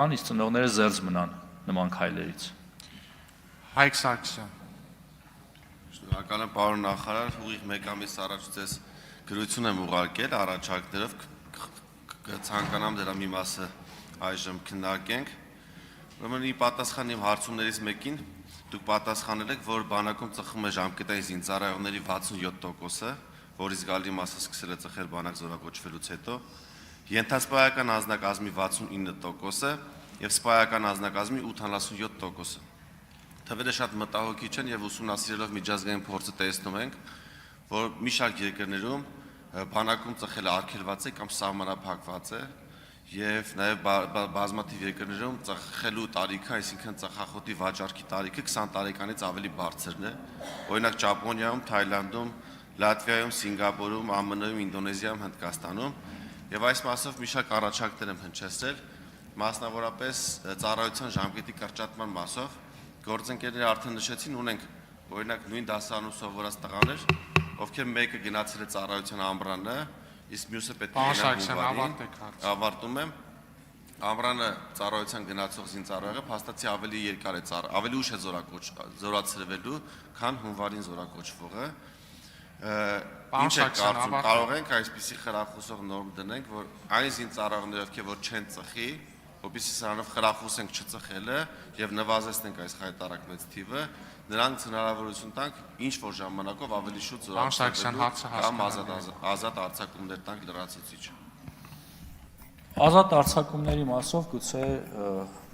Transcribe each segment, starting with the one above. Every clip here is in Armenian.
Իսկ ծնողները զերծ մնան նման քայլերից։ Հայկ Սարգսյան։ Շնորհակալ եմ պարոն նախարար, ուղիղ մեկ ամիս առաջ ձեզ գրություն եմ ուղարկել առաջարկներով, կցանկանամ դրա մի մասը այժմ քննարկենք։ Ուրեմն ի պատասխան իմ հարցումներից մեկին դուք պատասխանել եք, որ բանակում ծխում է ժամկետային զինծառայողների 67%-ը, որի զգալի մասը սկսել է ծխել բանակ զորակոչվելուց հետո, ենթասպայական անձնակազմի 69%-ը եւ սպայական անձնակազմի 87%-ը։ Թվերը շատ մտահոգիչ են եւ ուսումնասիրելով միջազգային փորձը տեսնում ենք, որ մի շարք երկրներում բանակում ծխելը արգելված է կամ սահմանափակված է եւ նաեւ բազմաթիվ երկրներում ծխելու տարիքը, այսինքն ծխախոտի վաճառքի տարիքը 20 տարեկանից ավելի բարձրն է։ Օրինակ Ճապոնիայում, Թայլանդում, Լատվիայում, Սինգապուրում, ԱՄՆ-ում, Ինդոնեզիայում, Հնդկաստանում եւ այս մասով մի շարք առաջարկներ եմ հնչեցրել, մասնավորապես ծառայության ժամկետի կրճատման մասով։ Գործընկերները արդեն նշեցին, ունենք օրինակ նույն դասարանում սովորած տղաներ, ովքեր մեկը գնացել է ծառայության ամռանը, իսկ մյուսը պետք է Պարոն ավարտում եմ։ Ամռանը ծառայության գնացող զինծառայողը փաստացի ավելի երկար է ավելի ուշ է զորացրվելու, քան հունվարին զորակոչվողը։ Ինչ է կարծում, կարող ենք այսպիսի խրախուսող նորմ դնենք, որ այն զինծառայողները, ովքեր որ չեն ծխի, որպեսզի սրանով խրախուսենք չծխելը եւ նվազեցնենք այս հայտարարակ մեծ թիվը, նրանց հնարավորություն տանք ինչ որ ժամանակով ավելի շուտ զորացնել կամ ազատ արձակումներ տանք լրացուցիչ։ Ազատ արձակումների մասով գուցե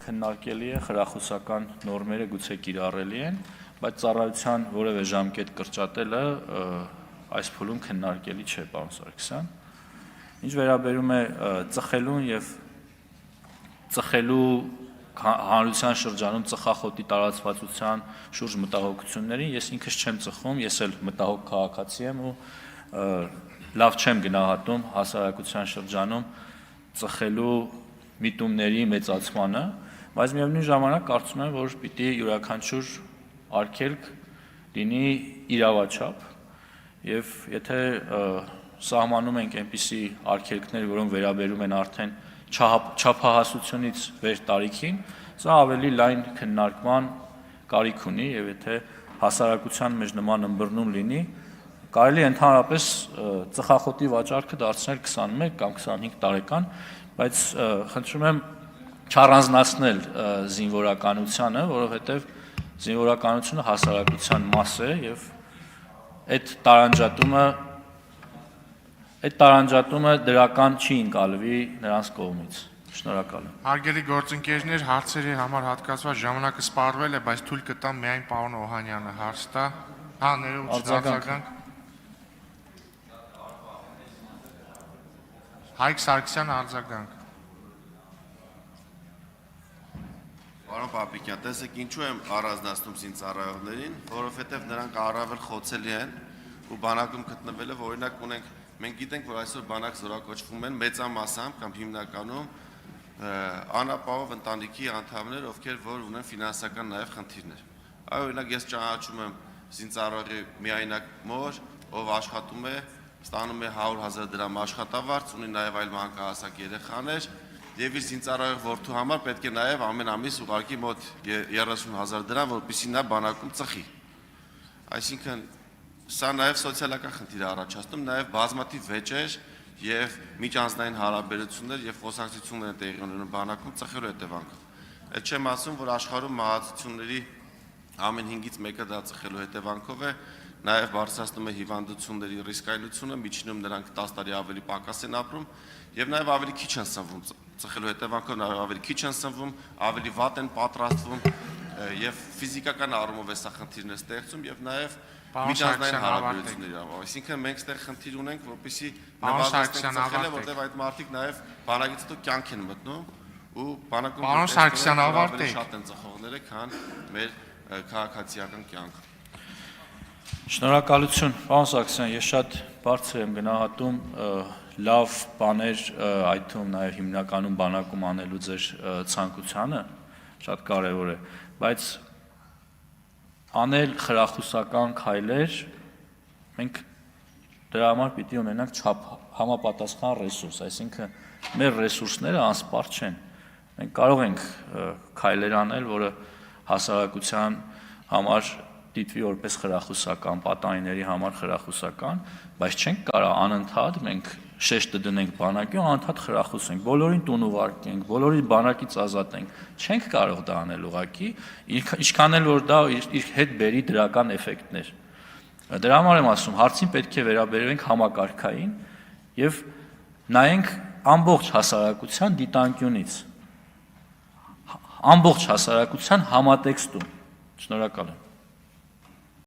քննարկելի է, խրախուսական նորմերը գուցե կիրառելի են, բայց ծառայության որևէ ժամկետ կրճատելը այս փուլում քննարկելի չէ, պարոն Սարգսյան։ Ինչ վերաբերում է ծխելուն եւ ծխելու հանրության շրջանում ծխախոտի տարածվածության շուրջ մտահոգություններին, ես ինքս չեմ ծխում, ես էլ մտահոգ քաղաքացի եմ ու լավ չեմ գնահատում հասարակության շրջանում ծխելու միտումների մեծացմանը, բայց միևնույն ժամանակ կարծում եմ, որ պիտի յուրաքանչյուր արգելք լինի իրավաչափ եւ եթե սահմանում ենք այնպիսի արգելքներ, որոնք վերաբերում են արդեն չափահասությունից վեր տարիքին, սա ավելի լայն քննարկման կարիք ունի եւ եթե հասարակության մեջ նման ըմբռնում լինի, կարելի է ընդհանրապես ծխախոտի վաճառքը դարձնել 21 կամ 25 տարեկան, բայց խնդրում եմ չառանձնացնել զինվորականությանը, որովհետեւ զինվորականությունը հասարակության մաս է եւ այդ տարանջատումը դրական չի ընկալվի նրանց կողմից։ Շնորհակալ եմ։ Հարգելի գործընկերներ, հարցերի համար հատկացված ժամանակը սպառվել է, բայց թույլ կտամ միայն պարոն Օհանյանը հարց տա։ Ներողություն, արձագանք։ Հայկ Սարգսյան, արձագանք։ Պարոն Պապիկյան, տեսեք ինչու եմ առանձնացնում զինծառայողներին, որովհետև նրանք առավել խոցելի են ու բանակում գտնվելը, օրինակ ունենք, մենք գիտենք, որ այսօր բանակ զորակոչվում են մեծամասամբ կամ հիմնականում անապահով ընտանիքի անդամներ, ովքեր որ ունեն ֆինանսական նաև խնդիրներ։ Այո, օրինակ ես ճանաչում եմ զինծառայողի միայնակ մոր, ով աշխատում է, ստանում է 100,000 դրամ աշխատավարձ, ունի նաև այլ մանկահասակ երեխաներ, եւ իր զինծառայող որդու համար պետք է նաև ամեն ամիս ուղարկի մոտ 30,000 դրամ, որպեսզի նա բանակում ծխի։ Այսինքն սա նաև սոցիալական խնդիր է առաջացնում, նաև բազմաթիվ վեճեր եւ միջանձնային հարաբերություններ եւ խոսակցություններ են տեղի ունենում բանակում ծխելու հետևանքով։ Այդ չեմ ասում, որ աշխարհում մահացությունների ամեն 5-ից մեկը դա ծխելու հետևանքով է, նաև բարձրացնում է հիվանդությունների ռիսկայնությունը, միջինում նրանք 10 տարի ավելի պակաս են ապրում եւ նաև ավելի քիչ են սնվում ծխելու հետևանքով, նաև ավելի քիչ են սնվում, ավելի վատ են պատրաստվում եւ ֆիզիկական առումով է սա խնդիրներ ստեղծում եւ նաև միջանձնային հարաբերությունների առումով։ Այսինքն մենք ստեղ խնդիր ունենք, որպեսզի նվազեցնենք ծխելը, որտեղ այդ մարդիկ նաև բանակից հետո կյանք են մտնում ու բանակում ավելի շատ են ծխողները, քան մեր քաղաքացիական կյանքը։ Շնորհակալություն, պարոն Սարգսյան, ես շատ բարձր եմ գնահատում լավ բաներ, այդ թվում նաև հիմնականում բանակում անելու ձեր ցանկությանը, շատ կարևոր է, բայց անել խրախուսական քայլեր, մենք դրա համար պիտի ունենանք համապատասխան ռեսուրս, այսինքն մեր ռեսուրսները անսպառ չեն, Մենք կարող ենք քայլեր անել, որը հասարակության համար դիտվի որպես խրախուսական, պատանիների համար խրախուսական, բայց չենք կարող անընդհատ մենք շեշտը դնենք բանակի ու անընդհատ խրախուսենք, բոլորին տուն ուղարկենք, բոլորին բանակից ազատենք։ Չենք կարող դա անել ուղղակի, ինչքան էլ որ դա իր հետ բերի դրական էֆեկտներ։ Դրա համար եմ ասում, հարցին պետք է վերաբերվենք համակարգային եւ նայենք ամբողջ հասարակության դիտանկյունից, ամբողջ հասարակության համատեքստում։ Շնորհակալ եմ։